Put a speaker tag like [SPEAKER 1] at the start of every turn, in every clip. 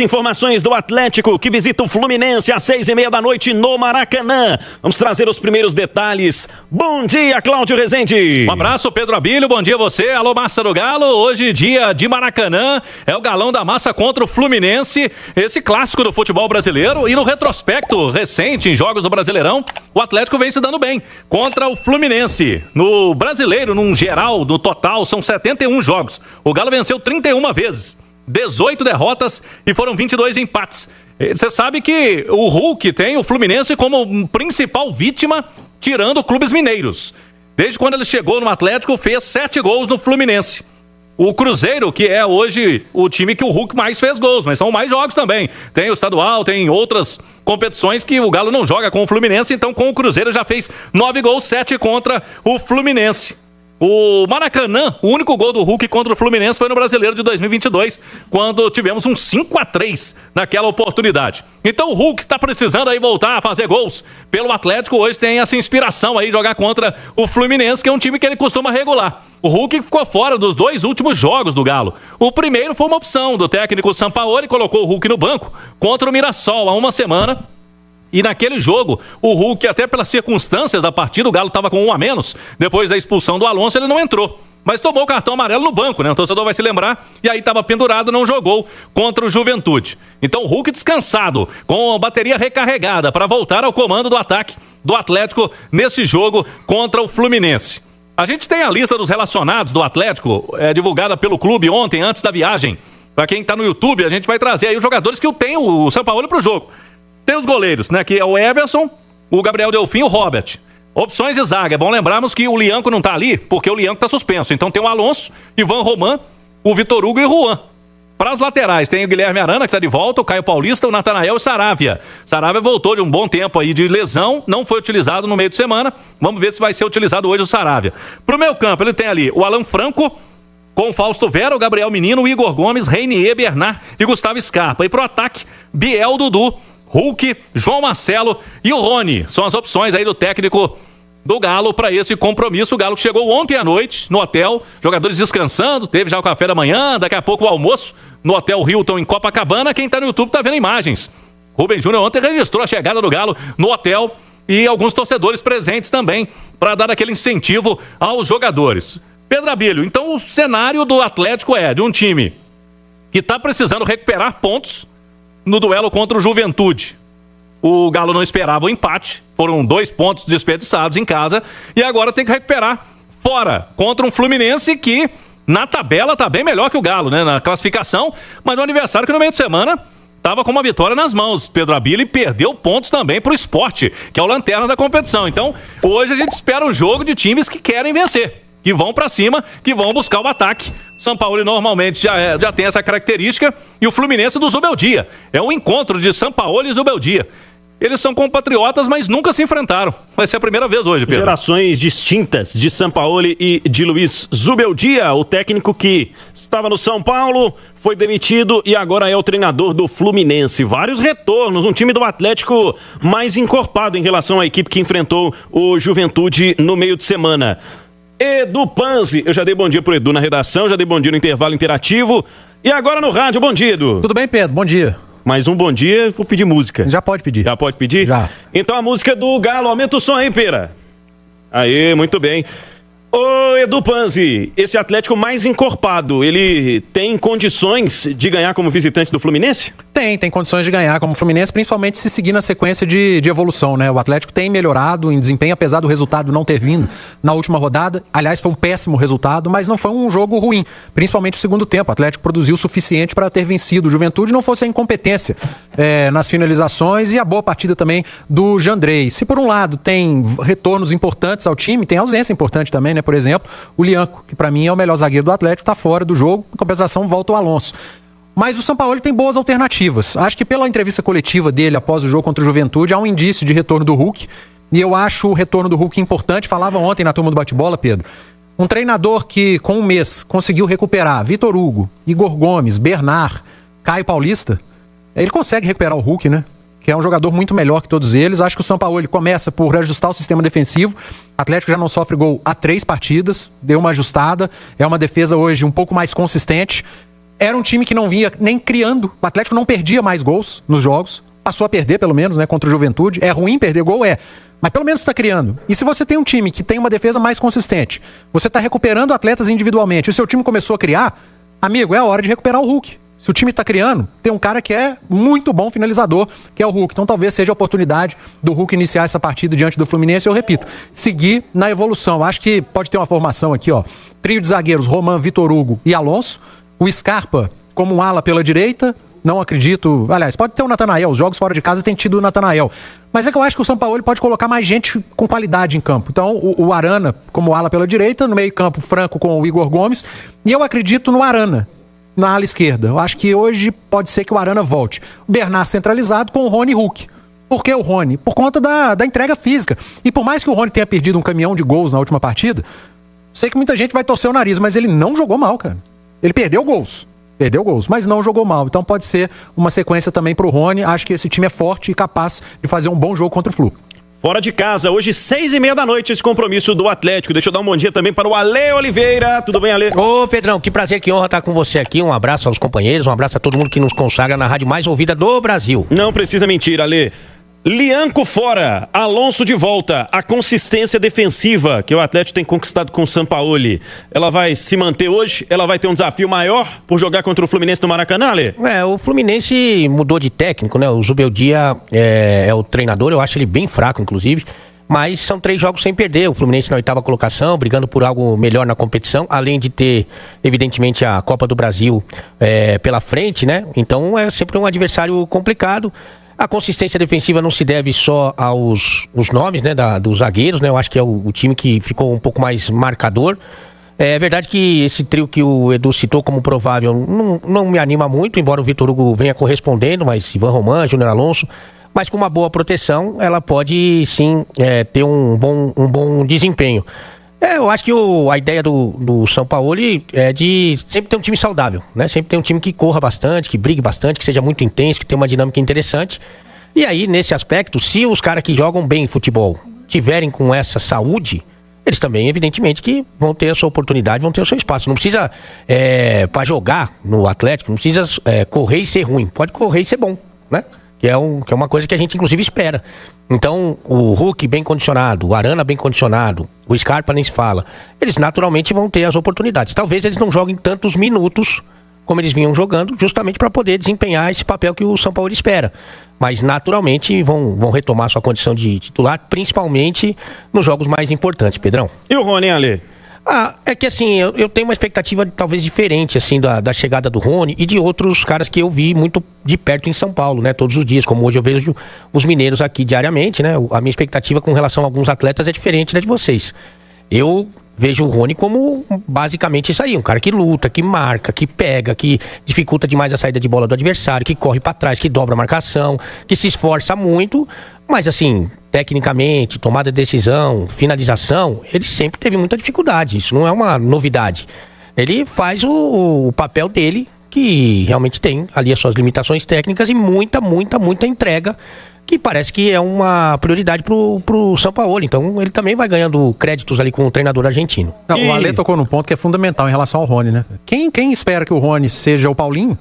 [SPEAKER 1] Informações do Atlético que visita o Fluminense às 6:30 da noite no Maracanã. Vamos trazer os primeiros detalhes. Bom dia, Cláudio Rezende.
[SPEAKER 2] Um abraço, Pedro Abílio. Bom dia a você. Alô, Massa do Galo. Hoje, dia de Maracanã. É o Galão da Massa contra o Fluminense. Esse clássico do futebol brasileiro. E no retrospecto recente, em jogos do Brasileirão, o Atlético vem se dando bem contra o Fluminense. No brasileiro, num geral, no total, são 71 jogos. O Galo venceu 31 vezes. 18 derrotas e foram 22 empates. Você sabe que o Hulk tem o Fluminense como principal vítima, tirando clubes mineiros. Desde quando ele chegou no Atlético, fez 7 gols no Fluminense. O Cruzeiro, que é hoje o time que o Hulk mais fez gols, mas são mais jogos também. Tem o estadual, tem outras competições que o Galo não joga com o Fluminense, então com o Cruzeiro já fez 9 gols, 7 contra o Fluminense. O Maracanã, o único gol do Hulk contra o Fluminense foi no Brasileiro de 2022, quando tivemos um 5-3 naquela oportunidade. Então o Hulk está precisando aí voltar a fazer gols pelo Atlético. Hoje tem essa inspiração aí, jogar contra o Fluminense, que é um time que ele costuma regular. O Hulk ficou fora dos 2 últimos jogos do Galo. O primeiro foi uma opção do técnico Sampaoli, colocou o Hulk no banco contra o Mirassol há uma semana. E naquele jogo, o Hulk, até pelas circunstâncias da partida, o Galo estava com 1 a menos, depois da expulsão do Alonso, ele não entrou. Mas tomou o cartão amarelo no banco, né? O torcedor vai se lembrar. E aí estava pendurado, não jogou contra o Juventude. Então o Hulk descansado, com a bateria recarregada para voltar ao comando do ataque do Atlético nesse jogo contra o Fluminense. A gente tem a lista dos relacionados do Atlético, divulgada pelo clube ontem, antes da viagem. Para quem está no YouTube, a gente vai trazer aí os jogadores que tem o Sampaoli para o jogo. Tem os goleiros, né? Que é o Everson, o Gabriel Delfim e o Robert. Opções de zaga. É bom lembrarmos que o Lianco não tá ali, porque o Lianco tá suspenso. Então tem o Alonso, Ivan Roman, o Vitor Hugo e o Juan. Para as laterais, tem o Guilherme Arana, que tá de volta, o Caio Paulista, o Natanael e o Saravia. Saravia voltou de um bom tempo aí de lesão, não foi utilizado no meio de semana. Vamos ver se vai ser utilizado hoje o Saravia. Pro meio campo, ele tem ali o Alan Franco, com o Fausto Vera, o Gabriel Menino, o Igor Gomes, Reinier, Bernard e Gustavo Scarpa. E pro ataque, Biel, Dudu, Hulk, João Marcelo e o Rony. São as opções aí do técnico do Galo para esse compromisso. O Galo chegou ontem à noite no hotel, jogadores descansando, teve já o café da manhã, daqui a pouco o almoço no Hotel Hilton em Copacabana. Quem tá no YouTube tá vendo imagens. Rubem Júnior ontem registrou a chegada do Galo no hotel e alguns torcedores presentes também para dar aquele incentivo aos jogadores. Pedro Abílio, então o cenário do Atlético é de um time que tá precisando recuperar pontos no duelo contra o Juventude. O Galo não esperava o empate, foram 2 pontos desperdiçados em casa e agora tem que recuperar fora contra um Fluminense que na tabela tá bem melhor que o Galo, né, na classificação, mas um adversário que no meio de semana tava com uma vitória nas mãos, Pedro Abílio, e perdeu pontos também pro Sport, que é o lanterna da competição. Então, hoje a gente espera um jogo de times que querem vencer, que vão pra cima, que vão buscar o ataque. O Sampaoli normalmente já tem essa característica, e o Fluminense do Zubeldia. É um encontro de Sampaoli e Zubeldia. Eles são compatriotas, mas nunca se enfrentaram. Vai ser a primeira vez hoje, Pedro.
[SPEAKER 1] Gerações distintas de Sampaoli e de Luiz Zubeldia, o técnico que estava no São Paulo, foi demitido e agora é o treinador do Fluminense. Vários retornos, um time do Atlético mais encorpado em relação à equipe que enfrentou o Juventude no meio de semana. Edu Panzi, eu já dei bom dia pro Edu na redação, já dei bom dia no intervalo interativo e agora no rádio. Bom dia, Edu.
[SPEAKER 3] Tudo bem, Pedro? Bom dia.
[SPEAKER 1] Mais um bom dia, vou pedir música.
[SPEAKER 3] Já pode pedir.
[SPEAKER 1] Já pode pedir?
[SPEAKER 3] Já.
[SPEAKER 1] Então a música do Galo, aumenta o som aí, Pera. Aê, muito bem. Ô Edu Panzi, esse Atlético mais encorpado, ele tem condições de ganhar como visitante do Fluminense?
[SPEAKER 3] Tem condições de ganhar como Fluminense, principalmente se seguir na sequência de evolução, né? O Atlético tem melhorado em desempenho, apesar do resultado não ter vindo na última rodada. Aliás, foi um péssimo resultado, mas não foi um jogo ruim, principalmente o segundo tempo. O Atlético produziu o suficiente para ter vencido o Juventude, não fosse a incompetência nas finalizações e a boa partida também do Jandrei. Se por um lado tem retornos importantes ao time, tem ausência importante também, né? Por exemplo, o Lianco, que para mim é o melhor zagueiro do Atlético, está fora do jogo, em compensação volta o Alonso. Mas o Sampaoli tem boas alternativas. Acho que pela entrevista coletiva dele após o jogo contra o Juventude, há um indício de retorno do Hulk. E eu acho o retorno do Hulk importante. Falava ontem na turma do bate-bola, Pedro. Um treinador que, com um mês, conseguiu recuperar Vitor Hugo, Igor Gomes, Bernard, Caio Paulista. Ele consegue recuperar o Hulk, né? Que é um jogador muito melhor que todos eles. Acho que o Sampaoli começa por ajustar o sistema defensivo. O Atlético já não sofre gol há 3 partidas. Deu uma ajustada. É uma defesa hoje um pouco mais consistente. Era um time que não vinha nem criando. O Atlético não perdia mais gols nos jogos. Passou a perder, pelo menos, né, contra o Juventude. É ruim perder gol? É. Mas pelo menos está criando. E se você tem um time que tem uma defesa mais consistente, você está recuperando atletas individualmente, e o seu time começou a criar, amigo, é a hora de recuperar o Hulk. Se o time está criando, tem um cara que é muito bom finalizador, que é o Hulk. Então talvez seja a oportunidade do Hulk iniciar essa partida diante do Fluminense. Eu repito, seguir na evolução. Acho que pode ter uma formação aqui, ó. Trio de zagueiros, Roman, Vitor Hugo e Alonso. O Scarpa como um ala pela direita. Não acredito... Aliás, pode ter o Natanael. Os jogos fora de casa tem tido o Natanael. Mas é que eu acho que o Sampaoli pode colocar mais gente com qualidade em campo. Então, o Arana como ala pela direita, no meio campo, Franco com o Igor Gomes. E eu acredito no Arana na ala esquerda. Eu acho que hoje pode ser que o Arana volte. O Bernard centralizado com o Rony Hulk. Por que o Rony? Por conta da entrega física. E por mais que o Rony tenha perdido um caminhão de gols na última partida, sei que muita gente vai torcer o nariz, mas ele não jogou mal, cara. Ele perdeu gols, mas não jogou mal. Então pode ser uma sequência também pro Rony. Acho que esse time é forte e capaz de fazer um bom jogo contra o Flu.
[SPEAKER 1] Fora de casa, hoje 6h30 da noite, esse compromisso do Atlético. Deixa eu dar um bom dia também para o Ale Oliveira. Tudo bem, Ale?
[SPEAKER 4] Ô, Pedrão, que prazer, que honra estar com você aqui. Um abraço aos companheiros, um abraço a todo mundo que nos consagra na rádio mais ouvida do Brasil.
[SPEAKER 1] Não precisa mentir, Ale. Lianco fora, Alonso de volta. A consistência defensiva que o Atlético tem conquistado com o Sampaoli, ela vai se manter hoje? Ela vai ter um desafio maior por jogar contra o Fluminense no Maracanã, Ale?
[SPEAKER 4] O Fluminense mudou de técnico, né? O Zubeldia é o treinador, eu acho ele bem fraco, inclusive. Mas são 3 jogos sem perder. O Fluminense na 8ª colocação, brigando por algo melhor na competição, além de ter, evidentemente, a Copa do Brasil pela frente, né? Então é sempre um adversário complicado. A consistência defensiva não se deve só aos nomes, né, dos zagueiros, né? Eu acho que é o time que ficou um pouco mais marcador. É verdade que esse trio que o Edu citou como provável não me anima muito, embora o Vitor Hugo venha correspondendo, mas Ivan Roman, Júnior Alonso, mas com uma boa proteção, ela pode sim ter um bom desempenho. Eu acho que a ideia do Sampaoli é de sempre ter um time saudável, né? Sempre ter um time que corra bastante, que brigue bastante, que seja muito intenso, que tenha uma dinâmica interessante. E aí, nesse aspecto, se os caras que jogam bem futebol tiverem com essa saúde, eles também, evidentemente, que vão ter a sua oportunidade, vão ter o seu espaço. Não precisa, para jogar no Atlético, não precisa correr e ser ruim. Pode correr e ser bom, né? Que é uma coisa que a gente, inclusive, espera. Então, o Hulk bem condicionado, o Arana bem condicionado, o Scarpa nem se fala. Eles naturalmente vão ter as oportunidades. Talvez eles não joguem tantos minutos como eles vinham jogando, justamente para poder desempenhar esse papel que o São Paulo espera. Mas, naturalmente, vão retomar sua condição de titular, principalmente nos jogos mais importantes, Pedrão.
[SPEAKER 1] E o Rony, Ale?
[SPEAKER 4] É que assim, eu tenho uma expectativa talvez diferente, assim, da chegada do Rony e de outros caras que eu vi muito de perto em São Paulo, né, todos os dias, como hoje eu vejo os mineiros aqui diariamente, né, a minha expectativa com relação a alguns atletas é diferente da de vocês. Eu vejo o Rony como basicamente isso aí, um cara que luta, que marca, que pega, que dificulta demais a saída de bola do adversário, que corre pra trás, que dobra a marcação, que se esforça muito, mas assim, tecnicamente, tomada de decisão, finalização, ele sempre teve muita dificuldade, isso não é uma novidade. Ele faz o papel dele, que realmente tem ali as suas limitações técnicas e muita entrega, que parece que é uma prioridade pro São Paulo. Então ele também vai ganhando créditos ali com o treinador argentino.
[SPEAKER 3] O Ale tocou num ponto que é fundamental em relação ao Rony, né? Quem espera que o Rony seja o Paulinho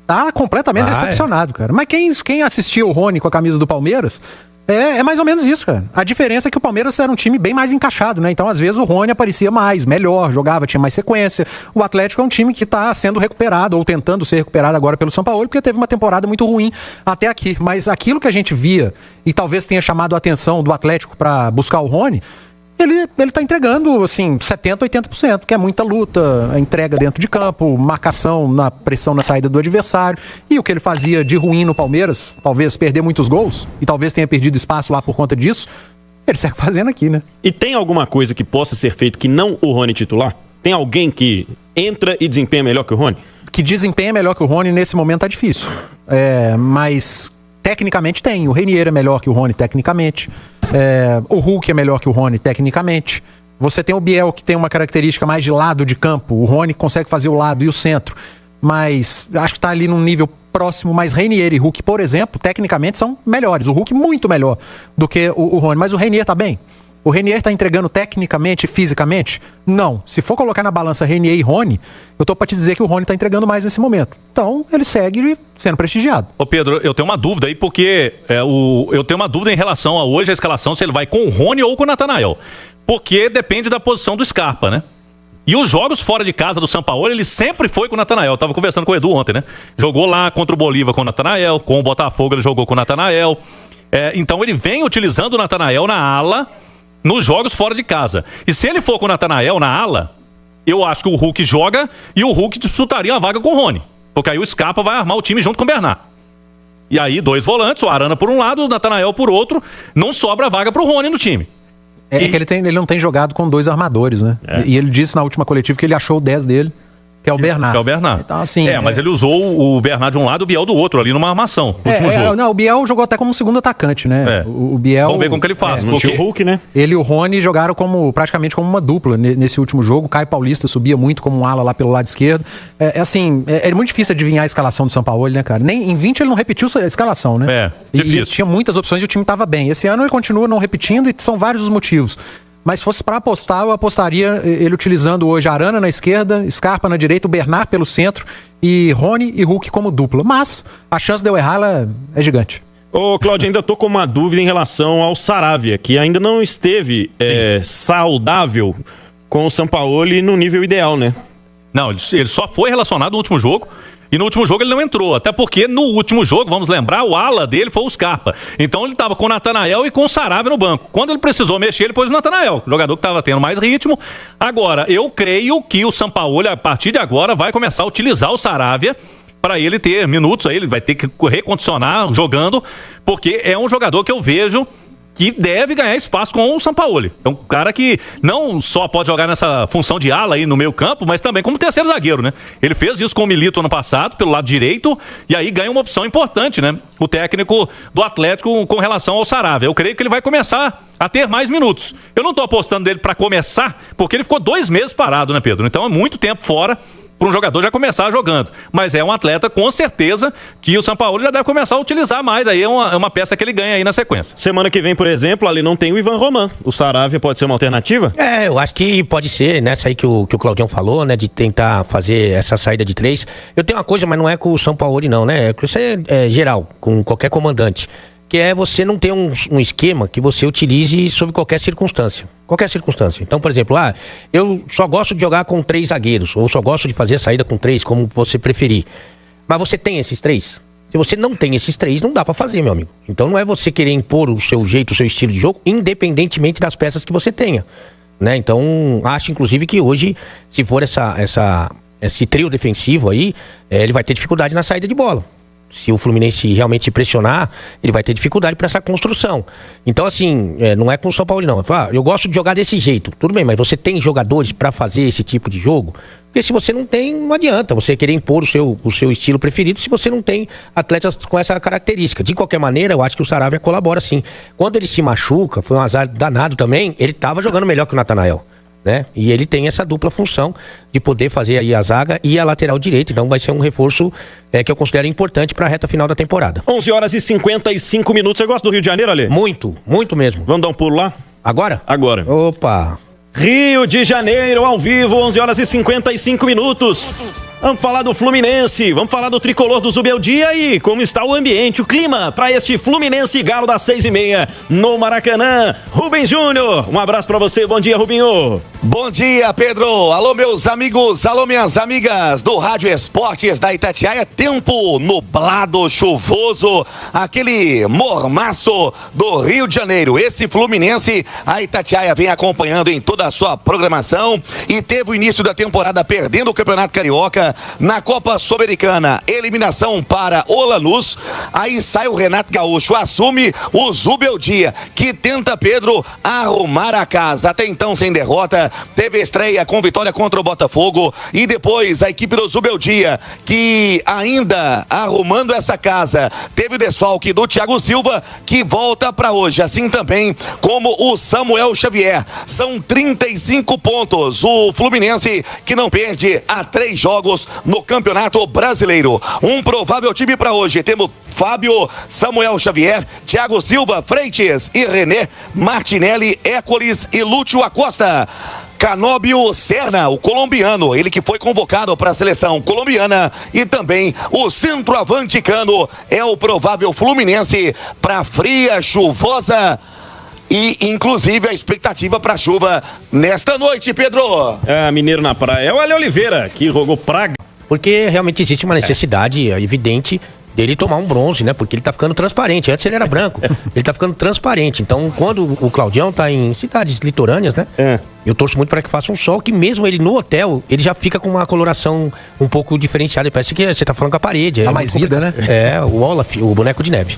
[SPEAKER 3] tá completamente decepcionado, cara. Mas quem assistiu o Rony com a camisa do Palmeiras é mais ou menos isso, cara. A diferença é que o Palmeiras era um time bem mais encaixado, né? Então, às vezes, o Rony aparecia mais, melhor, jogava, tinha mais sequência. O Atlético é um time que tá sendo recuperado, ou tentando ser recuperado agora pelo São Paulo, porque teve uma temporada muito ruim até aqui. Mas aquilo que a gente via, e talvez tenha chamado a atenção do Atlético para buscar o Rony, ele tá entregando, assim, 70%, 80%, que é muita luta, a entrega dentro de campo, marcação, na pressão na saída do adversário. E o que ele fazia de ruim no Palmeiras, talvez perder muitos gols, e talvez tenha perdido espaço lá por conta disso, ele segue fazendo aqui, né?
[SPEAKER 1] E tem alguma coisa que possa ser feito que não o Rony titular? Tem alguém que entra e desempenha melhor que o Rony?
[SPEAKER 3] Que desempenha melhor que o Rony nesse momento tá difícil. Mas tecnicamente tem. O Renier é melhor que o Rony tecnicamente. O Hulk é melhor que o Rony tecnicamente. Você tem o Biel, que tem uma característica mais de lado de campo. O Rony consegue fazer o lado e o centro. Mas acho que tá ali num nível próximo. Mas Renier e Hulk, por exemplo, tecnicamente são melhores. O Hulk muito melhor do que o Rony. Mas o Renier tá bem. O Renier tá entregando tecnicamente, fisicamente? Não. Se for colocar na balança Renier e Rony, eu tô pra te dizer que o Rony tá entregando mais nesse momento. Então, ele segue sendo prestigiado.
[SPEAKER 2] Ô Pedro, eu tenho uma dúvida aí, porque eu tenho uma dúvida em relação a hoje a escalação, se ele vai com o Rony ou com o Natanael. Porque depende da posição do Scarpa, né? E os jogos fora de casa do Sampaoli, ele sempre foi com o Natanael. Eu tava conversando com o Edu ontem, né? Jogou lá contra o Bolívar com o Natanael, com o Botafogo ele jogou com o Natanael. Então ele vem utilizando o Natanael na ala nos jogos fora de casa. E se ele for com o Natanael na ala, eu acho que o Hulk joga e o Hulk disputaria a vaga com o Rony. Porque aí o Scarpa vai armar o time junto com o Bernard. E aí 2 volantes, o Arana por um lado, o Natanael por outro, não sobra vaga pro Rony no time.
[SPEAKER 3] Que ele não tem jogado com 2 armadores, né? E ele disse na última coletiva que ele achou o 10 dele, que é o Bernard.
[SPEAKER 2] Que é o Bernard.
[SPEAKER 3] Então, assim,
[SPEAKER 2] mas ele usou o Bernard de um lado e o Biel do outro ali numa armação. No último jogo.
[SPEAKER 3] Não, o Biel jogou até como segundo atacante, né? O Biel.
[SPEAKER 2] Vamos ver como que ele faz.
[SPEAKER 1] Porque o Hulk, né?
[SPEAKER 3] Ele e o Rony jogaram praticamente como uma dupla nesse último jogo. O Caio Paulista subia muito como um ala lá pelo lado esquerdo. É muito difícil adivinhar a escalação do Sampaoli, né, cara? Nem em 20 ele não repetiu a escalação, né?
[SPEAKER 2] Difícil.
[SPEAKER 3] E tinha muitas opções e o time estava bem. Esse ano ele continua não repetindo e são vários os motivos. Mas se fosse para apostar, eu apostaria ele utilizando hoje Arana na esquerda, Scarpa na direita, o Bernard pelo centro e Rony e Hulk como dupla. Mas a chance de eu errar é gigante.
[SPEAKER 1] Ô, Claudio, ainda tô com uma dúvida em relação ao Saravia, que ainda não esteve saudável com o Sampaoli no nível ideal, né?
[SPEAKER 2] Não, ele só foi relacionado no último jogo. E no último jogo ele não entrou, até porque no último jogo, vamos lembrar, o ala dele foi o Scarpa. Então ele estava com o Natanael e com o Saravia no banco. Quando ele precisou mexer, ele pôs o Natanael, o jogador que estava tendo mais ritmo. Agora, eu creio que o Sampaoli, a partir de agora, vai começar a utilizar o Saravia para ele ter minutos aí, ele vai ter que recondicionar jogando, porque é um jogador que eu vejo que deve ganhar espaço com o Sampaoli. É um cara que não só pode jogar nessa função de ala aí no meio campo, mas também como terceiro zagueiro, né? Ele fez isso com o Milito ano passado, pelo lado direito, e aí ganha uma opção importante, né? O técnico do Atlético com relação ao Saravia. Eu creio que ele vai começar a ter mais minutos. Eu não tô apostando dele para começar, porque ele ficou 2 meses parado, né, Pedro? Então é muito tempo fora para um jogador já começar jogando. Mas é um atleta, com certeza, que o Sampaoli já deve começar a utilizar mais. Aí é uma peça que ele ganha aí na sequência.
[SPEAKER 1] Semana que vem, por exemplo, ali não tem o Ivan Roman. O Saravia pode ser uma alternativa?
[SPEAKER 4] Eu acho que pode ser, nessa aí que o Claudião falou, né, de tentar fazer essa saída de 3. Eu tenho uma coisa, mas não é com o Sampaoli não, né? Isso é geral, com qualquer comandante. Que é você não ter um esquema que você utilize sob qualquer circunstância. Qualquer circunstância. Então, por exemplo, eu só gosto de jogar com 3 zagueiros, ou só gosto de fazer a saída com 3, como você preferir. Mas você tem esses 3? Se você não tem esses 3, não dá pra fazer, meu amigo. Então não é você querer impor o seu jeito, o seu estilo de jogo, independentemente das peças que você tenha, né? Então, acho inclusive que hoje, se for esse trio defensivo aí, ele vai ter dificuldade na saída de bola. Se o Fluminense realmente pressionar, ele vai ter dificuldade para essa construção. Então, assim, não é com o São Paulo, não. Eu gosto de jogar desse jeito. Tudo bem, mas você tem jogadores para fazer esse tipo de jogo? Porque se você não tem, não adianta você querer impor o seu estilo preferido se você não tem atletas com essa característica. De qualquer maneira, eu acho que o Saravia colabora sim. Quando ele se machuca, foi um azar danado também, ele estava jogando melhor que o Natanael, né? E ele tem essa dupla função de poder fazer aí a zaga e a lateral direita. Então vai ser um reforço que eu considero importante para a reta final da temporada.
[SPEAKER 1] 11h55. Você gosta do Rio de Janeiro, Ale?
[SPEAKER 4] Muito, muito mesmo.
[SPEAKER 1] Vamos dar um pulo lá?
[SPEAKER 4] Agora?
[SPEAKER 1] Agora.
[SPEAKER 4] Opa!
[SPEAKER 1] Rio de Janeiro, ao vivo, 11h55. Vamos falar do Fluminense, vamos falar do tricolor do Zubeldia e como está o ambiente, o clima para este Fluminense Galo das 6h30 no Maracanã. Rubem Júnior, um abraço para você, bom dia, Rubinho.
[SPEAKER 5] Bom dia, Pedro. Alô, meus amigos, alô, minhas amigas do Rádio Esportes da Itatiaia. Tempo nublado, chuvoso, aquele mormaço do Rio de Janeiro. Esse Fluminense, a Itatiaia vem acompanhando em toda a sua programação e teve o início da temporada perdendo o Campeonato Carioca na Copa Sul-Americana. Eliminação para o Lanús. Aí sai o Renato Gaúcho, assume o Zubeldia, que tenta, Pedro, arrumar a casa. Até então sem derrota. Teve estreia com vitória contra o Botafogo e depois a equipe do Zubeldia, que ainda arrumando essa casa, teve o desfalque do Thiago Silva, que volta para hoje, assim também como o Samuel Xavier. São 35 pontos. O Fluminense que não perde há 3 jogos pontos no Campeonato Brasileiro. Um provável time para hoje. Temos Fábio, Samuel Xavier, Thiago Silva, Freitas e René, Martinelli, Écolis e Lúcio Acosta. Canóbio Serna, o colombiano, ele que foi convocado para a seleção colombiana, e também o centroavante Cano é o provável Fluminense para fria, chuvosa e inclusive a expectativa para chuva nesta noite, Pedro.
[SPEAKER 1] Mineiro na praia. É o Ale Oliveira que jogou praga.
[SPEAKER 4] Porque realmente existe uma necessidade evidente dele tomar um bronze, né? Porque ele tá ficando transparente. Antes ele era branco. Ele tá ficando transparente. Então, quando o Claudião tá em cidades litorâneas, né? Eu torço muito para que faça um sol, que mesmo ele no hotel, ele já fica com uma coloração um pouco diferenciada. Parece que você tá falando com a parede.
[SPEAKER 3] Dá mais vida, né?
[SPEAKER 4] O Olaf, o boneco de neve.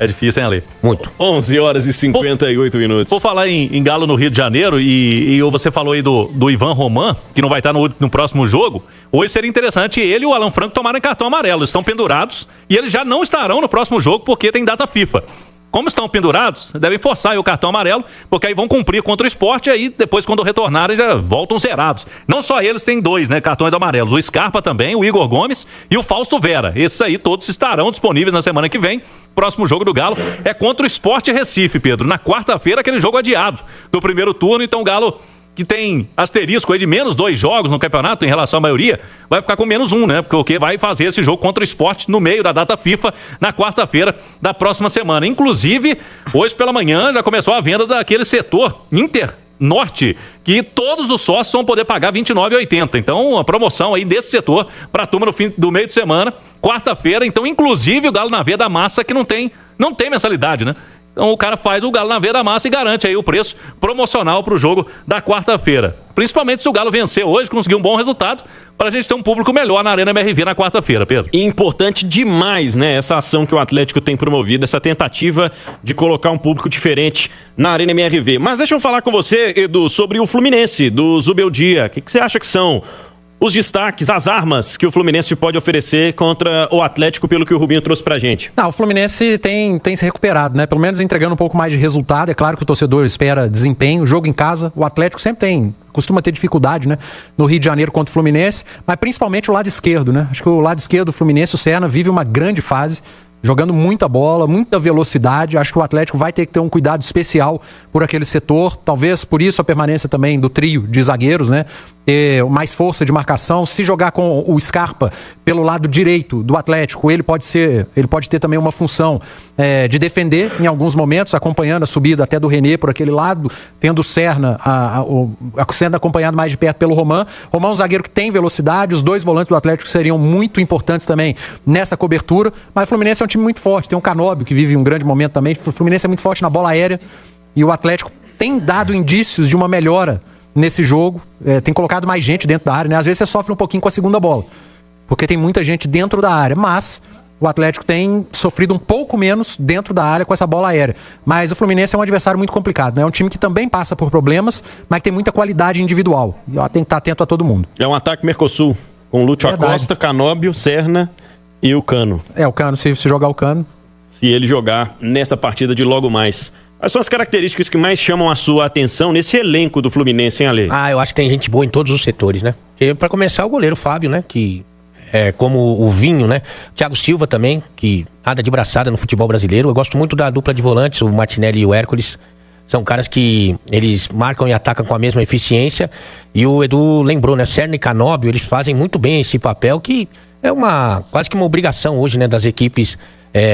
[SPEAKER 2] É difícil, hein, Ale?
[SPEAKER 4] Muito.
[SPEAKER 1] 11 horas e 58 minutos.
[SPEAKER 2] Vou falar em Galo no Rio de Janeiro e você falou aí do Ivan Roman, que não vai estar no próximo jogo. Hoje seria interessante ele e o Alan Franco tomarem cartão amarelo. Eles estão pendurados e eles já não estarão no próximo jogo porque tem data FIFA. Como estão pendurados, devem forçar aí o cartão amarelo, porque aí vão cumprir contra o Sport e aí depois quando retornarem já voltam zerados. Não só eles têm 2, né, cartões amarelos, o Scarpa também, o Igor Gomes e o Fausto Vera. Esses aí todos estarão disponíveis na semana que vem. Próximo jogo do Galo é contra o Sport Recife, Pedro. Na quarta-feira, aquele jogo adiado do primeiro turno, então o Galo, que tem asterisco aí de menos 2 jogos no campeonato em relação à maioria, vai ficar com menos 1, né? Porque vai fazer esse jogo contra o Sport no meio da data FIFA, na quarta-feira da próxima semana. Inclusive, hoje pela manhã já começou a venda daquele setor Inter Norte, que todos os sócios vão poder pagar R$ 29,80. Então, a promoção aí desse setor para a turma no fim do meio de semana, quarta-feira. Então, inclusive, o Galo na Veia da Massa, que não tem mensalidade, né? Então o cara faz o Galo na Veia da Massa e garante aí o preço promocional para o jogo da quarta-feira. Principalmente se o Galo vencer hoje, conseguir um bom resultado, para a gente ter um público melhor na Arena MRV na quarta-feira, Pedro.
[SPEAKER 1] Importante demais, né? Essa ação que o Atlético tem promovido, essa tentativa de colocar um público diferente na Arena MRV. Mas deixa eu falar com você, Edu, sobre o Fluminense, do Zubeldia. O que você acha que são os destaques, as armas que o Fluminense pode oferecer contra o Atlético, pelo que o Rubinho trouxe pra gente?
[SPEAKER 3] O Fluminense tem se recuperado, né? Pelo menos entregando um pouco mais de resultado. É claro que o torcedor espera desempenho, jogo em casa. O Atlético sempre costuma ter dificuldade, né? No Rio de Janeiro contra o Fluminense, mas principalmente o lado esquerdo, né? Acho que o lado esquerdo do Fluminense, o Serna, vive uma grande fase, jogando muita bola, muita velocidade. Acho que o Atlético vai ter que ter um cuidado especial por aquele setor. Talvez por isso a permanência também do trio de zagueiros, né? Ter mais força de marcação. Se jogar com o Scarpa pelo lado direito do Atlético, ele pode ter também uma função de defender em alguns momentos, acompanhando a subida até do René por aquele lado, tendo o Serna sendo acompanhado mais de perto pelo Roman. Roman é um zagueiro que tem velocidade. Os 2 volantes do Atlético seriam muito importantes também nessa cobertura. Mas o Fluminense é um time muito forte. Tem um Canóbio que vive um grande momento também. O Fluminense é muito forte na bola aérea e o Atlético tem dado indícios de uma melhora nesse jogo. Tem colocado mais gente dentro da área, né? Às vezes você sofre um pouquinho com a segunda bola, porque tem muita gente dentro da área, mas o Atlético tem sofrido um pouco menos dentro da área com essa bola aérea. Mas o Fluminense é um adversário muito complicado, né? É um time que também passa por problemas, mas que tem muita qualidade individual. E tem que estar atento a todo mundo.
[SPEAKER 1] É um ataque Mercosul, com Lúcio Acosta, Canóbio, Serna e o Cano.
[SPEAKER 3] O Cano, se jogar o Cano.
[SPEAKER 1] Se ele jogar nessa partida de logo mais. Quais são as características que mais chamam a sua atenção nesse elenco do Fluminense, hein, Ale?
[SPEAKER 4] Eu acho que tem gente boa em todos os setores, né? Para começar, o goleiro Fábio, né? Que é como o Vinho, né? Thiago Silva também, que nada de braçada no futebol brasileiro. Eu gosto muito da dupla de volantes, o Martinelli e o Hércules. São caras que eles marcam e atacam com a mesma eficiência. E o Edu lembrou, né? Serna e Canóbio, eles fazem muito bem esse papel, que é quase que uma obrigação hoje, né? Das equipes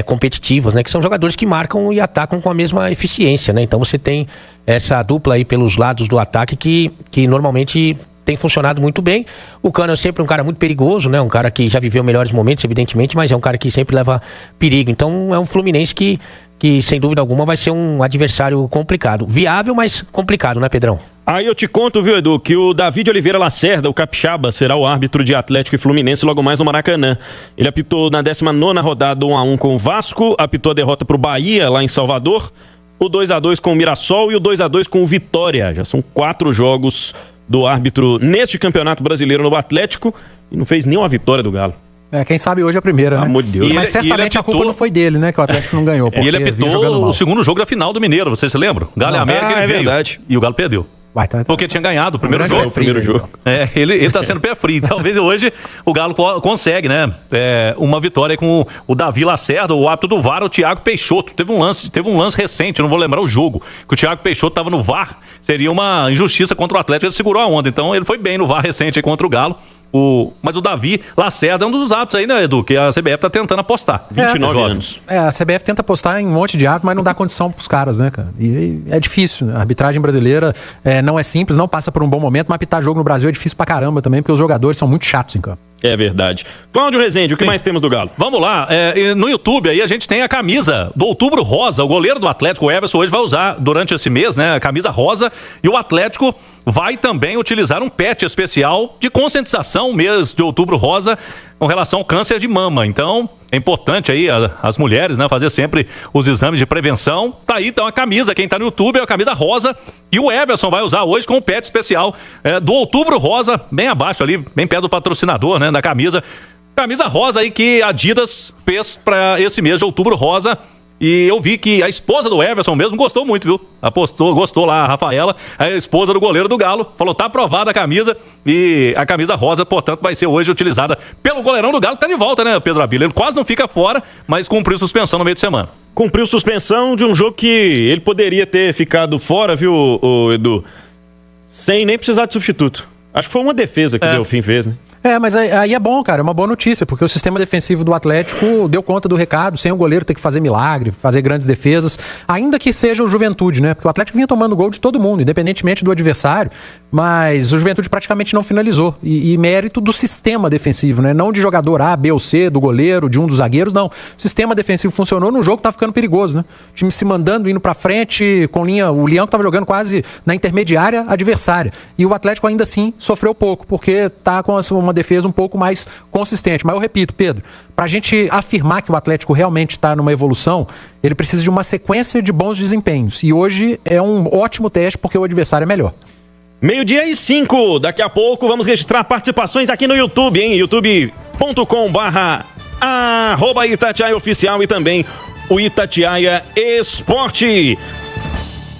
[SPEAKER 4] competitivas, né? Que são jogadores que marcam e atacam com a mesma eficiência, né? Então você tem essa dupla aí pelos lados do ataque que normalmente tem funcionado muito bem. O Cano é sempre um cara muito perigoso, né? Um cara que já viveu melhores momentos, evidentemente, mas é um cara que sempre leva perigo. Então é um Fluminense que sem dúvida alguma vai ser um adversário complicado. Viável, mas complicado, né, Pedrão?
[SPEAKER 1] Aí eu te conto, viu, Edu, que o David Oliveira Lacerda, o capixaba, será o árbitro de Atlético e Fluminense logo mais no Maracanã. Ele apitou na 19ª rodada 1-1 com o Vasco, apitou a derrota pro Bahia lá em Salvador, o 2-2 com o Mirassol e o 2-2 com o Vitória. Já são 4 jogos do árbitro neste Campeonato Brasileiro no Atlético e não fez nenhuma vitória do Galo.
[SPEAKER 3] Quem sabe hoje é a primeira, né?
[SPEAKER 1] Amor de Deus.
[SPEAKER 3] Mas certamente a culpa não foi dele, né? Que o Atlético não ganhou.
[SPEAKER 2] E ele apitou o segundo jogo da final do Mineiro, vocês se lembram? Galo e América, ele veio.
[SPEAKER 1] Verdade.
[SPEAKER 2] E o Galo perdeu. Porque tinha ganhado o primeiro
[SPEAKER 3] grande
[SPEAKER 2] jogo.
[SPEAKER 3] pé frio, então.
[SPEAKER 2] Ele tá sendo pé frio. Talvez hoje o Galo consegue, né? Uma vitória com o Davi Lacerda, o árbitro do VAR, o Thiago Peixoto. Teve um lance recente, eu não vou lembrar o jogo, que o Thiago Peixoto tava no VAR. Seria uma injustiça contra o Atlético, ele segurou a onda. Então ele foi bem no VAR recente aí contra o Galo. Mas o Davi Lacerda é um dos árbitros aí, né, Edu? Que a CBF tá tentando apostar. 29 anos.
[SPEAKER 3] A CBF tenta apostar em um monte de árbitro, mas não dá condição pros caras, né, cara? E é difícil. A arbitragem brasileira não é simples, não passa por um bom momento, mas apitar jogo no Brasil é difícil pra caramba também, porque os jogadores são muito chatos em campo.
[SPEAKER 1] É verdade. Cláudio Rezende, o que mais temos do Galo?
[SPEAKER 2] Vamos lá, no YouTube aí a gente tem a camisa do Outubro Rosa, o goleiro do Atlético, o Everson, hoje vai usar durante esse mês, né, a camisa rosa, e o Atlético vai também utilizar um pet especial de conscientização, mês de Outubro Rosa, com relação ao câncer de mama. Então, é importante aí as mulheres, né, fazer sempre os exames de prevenção. Tá aí, então, a camisa, quem tá no YouTube é a camisa rosa, e o Everson vai usar hoje com o pet especial do Outubro Rosa, bem abaixo ali, bem perto do patrocinador, né, da camisa. Camisa rosa aí que a Adidas fez para esse mês de Outubro Rosa. E eu vi que a esposa do Everson mesmo gostou muito, viu? Gostou lá, a Rafaela, a esposa do goleiro do Galo, falou, tá aprovada a camisa, e a camisa rosa, portanto, vai ser hoje utilizada pelo goleirão do Galo, que tá de volta, né, Pedro Abílio? Ele quase não fica fora, mas cumpriu suspensão no meio de semana.
[SPEAKER 1] Cumpriu suspensão de um jogo que ele poderia ter ficado fora, viu, Edu? Sem nem precisar de substituto. Acho que foi uma defesa que o Delfim fez, né?
[SPEAKER 3] Mas aí é bom, cara, é uma boa notícia, porque o sistema defensivo do Atlético deu conta do recado, sem o goleiro ter que fazer milagre, fazer grandes defesas, ainda que seja o Juventude, né? Porque o Atlético vinha tomando gol de todo mundo, independentemente do adversário, mas o Juventude praticamente não finalizou, e mérito do sistema defensivo, né? Não de jogador A, B ou C, do goleiro, de um dos zagueiros, não. O sistema defensivo funcionou, no jogo tá ficando perigoso, né? O time se mandando, indo pra frente, com linha, o Leão que tava jogando quase na intermediária adversária, e o Atlético ainda assim sofreu pouco, porque tá com uma defesa um pouco mais consistente. Mas eu repito, Pedro, pra gente afirmar que o Atlético realmente está numa evolução, ele precisa de uma sequência de bons desempenhos. E hoje é um ótimo teste porque o adversário é melhor.
[SPEAKER 1] 12:05, daqui a pouco vamos registrar participações aqui no YouTube, hein? youtube.com/Itatiaia Oficial e também o Itatiaia Esporte.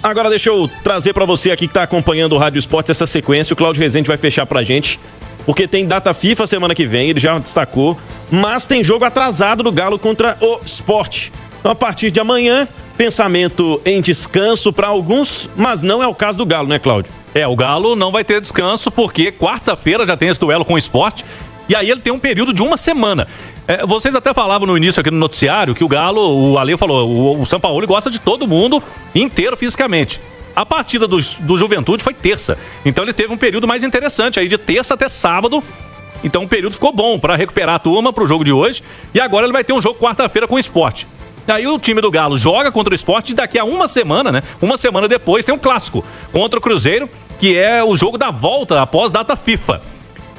[SPEAKER 1] Agora deixa eu trazer pra você aqui que tá acompanhando o Rádio Esporte essa sequência. O Cláudio Rezende vai fechar pra gente, porque tem data FIFA semana que vem, ele já destacou, mas tem jogo atrasado do Galo contra o Sport. Então, a partir de amanhã, pensamento em descanso para alguns, mas não é o caso do Galo, né, Cláudio?
[SPEAKER 2] O Galo não vai ter descanso, porque quarta-feira já tem esse duelo com o Sport, e aí ele tem um período de uma semana. Vocês até falavam no início aqui no noticiário que o Galo, o Ale falou, o Sampaoli gosta de todo mundo inteiro fisicamente. A partida do Juventude foi terça, então ele teve um período mais interessante aí de terça até sábado, então o período ficou bom para recuperar a turma pro jogo de hoje, e agora ele vai ter um jogo quarta-feira com o Sport. Aí o time do Galo joga contra o Sport, e daqui a uma semana, né, uma semana depois tem um clássico contra o Cruzeiro, que é o jogo da volta após data FIFA.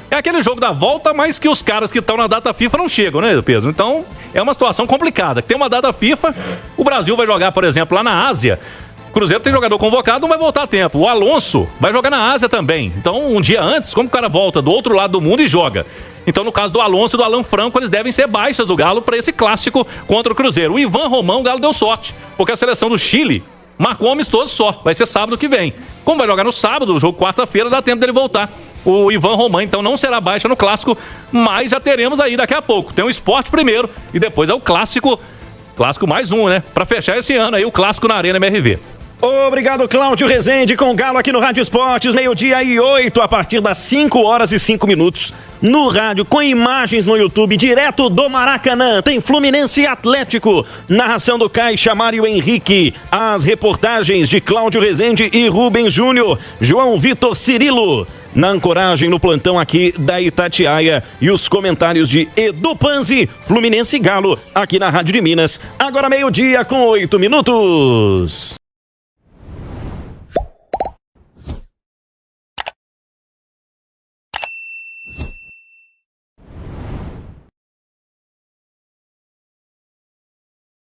[SPEAKER 2] É aquele jogo da volta, mas que os caras que estão na data FIFA não chegam, né, Pedro? Então é uma situação complicada. Tem uma data FIFA, o Brasil vai jogar, por exemplo, lá na Ásia. O Cruzeiro tem jogador convocado, não vai voltar a tempo. O Alonso vai jogar na Ásia também. Então, um dia antes, como o cara volta do outro lado do mundo e joga? Então, no caso do Alonso e do Alan Franco, eles devem ser baixas do Galo para esse clássico contra o Cruzeiro. O Ivan Romão, o Galo deu sorte, porque a seleção do Chile marcou um amistoso só. Vai ser sábado que vem. Como vai jogar no sábado, o jogo quarta-feira, dá tempo dele voltar. O Ivan Romão, então, não será baixa no clássico, mas já teremos aí daqui a pouco. Tem o Sport primeiro e depois é o clássico mais um, né? Para fechar esse ano aí, o clássico na Arena MRV.
[SPEAKER 1] Obrigado, Cláudio Rezende, com o Galo aqui no Rádio Esportes, 12:08, a partir das 5:05, no rádio, com imagens no YouTube, direto do Maracanã, tem Fluminense e Atlético, narração do Caixa Mário Henrique, as reportagens de Cláudio Rezende e Rubens Júnior, João Vitor Cirilo, na ancoragem no plantão aqui da Itatiaia, e os comentários de Edu Panzi, Fluminense e Galo, aqui na Rádio de Minas, agora 12:08.